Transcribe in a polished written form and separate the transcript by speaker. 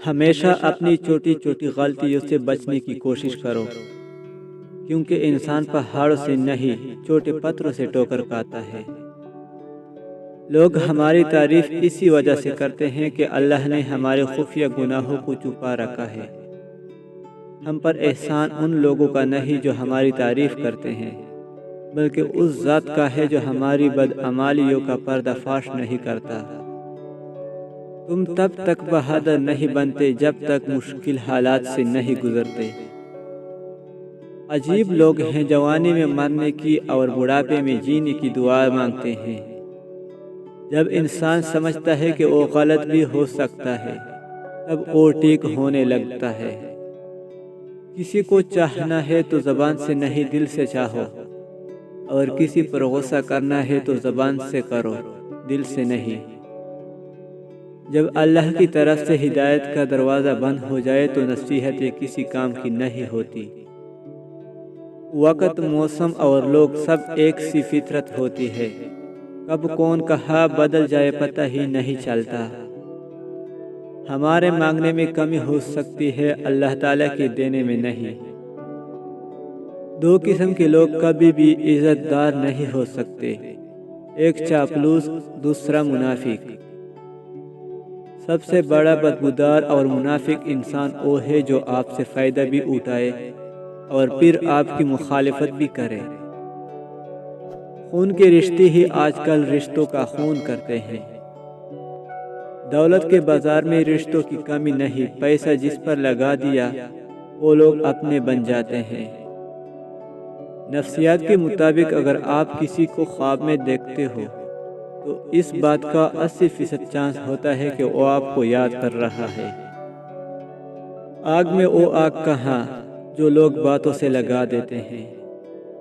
Speaker 1: ہمیشہ اپنی چھوٹی چھوٹی غلطیوں سے بچنے کی کوشش کرو، کیونکہ انسان پہاڑوں سے نہیں چھوٹے پتھروں سے ٹوکر کھاتا ہے۔ لوگ ہماری تعریف اسی وجہ سے کرتے ہیں کہ اللہ نے ہمارے خفیہ گناہوں کو چھپا رکھا ہے۔ ہم پر احسان ان لوگوں کا نہیں جو ہماری تعریف کرتے ہیں، بلکہ اس ذات کا ہے جو ہماری بدعمالیوں کا پردہ فاش نہیں کرتا۔ تم تب تک بہادر نہیں بنتے جب تک مشکل حالات سے نہیں گزرتے۔ عجیب لوگ ہیں جوانی میں مرنے کی اور بڑھاپے میں جینے کی دعا مانگتے ہیں۔ جب انسان سمجھتا ہے کہ وہ غلط بھی ہو سکتا ہے، تب وہ ٹھیک ہونے لگتا ہے۔ کسی کو چاہنا ہے تو زبان سے نہیں دل سے چاہو، اور کسی پر غصہ کرنا ہے تو زبان سے کرو، دل سے نہیں۔ جب اللہ کی طرف سے ہدایت کا دروازہ بند ہو جائے تو نصیحتیں کسی کام کی نہیں ہوتی۔ وقت، موسم اور لوگ سب ایک سی فطرت ہوتی ہے، کب کون کہاں بدل جائے پتہ ہی نہیں چلتا۔ ہمارے مانگنے میں کمی ہو سکتی ہے، اللہ تعالیٰ کے دینے میں نہیں۔ دو قسم کے لوگ کبھی بھی عزت دار نہیں ہو سکتے، ایک چاپلوس، دوسرا منافق۔ سب سے بڑا بدبودار اور منافق انسان وہ ہے جو آپ سے فائدہ بھی اٹھائے اور پھر آپ کی مخالفت بھی کرے۔ خون کے رشتے ہی آج کل رشتوں کا خون کرتے ہیں۔ دولت کے بازار میں رشتوں کی کمی نہیں، پیسہ جس پر لگا دیا وہ لوگ اپنے بن جاتے ہیں۔ نفسیات کے مطابق اگر آپ کسی کو خواب میں دیکھتے ہو تو اس بات کا 80% چانس ہوتا ہے کہ وہ آپ کو یاد کر رہا ہے۔ آگ میں وہ آگ کہاں جو لوگ باتوں سے لگا دیتے ہیں۔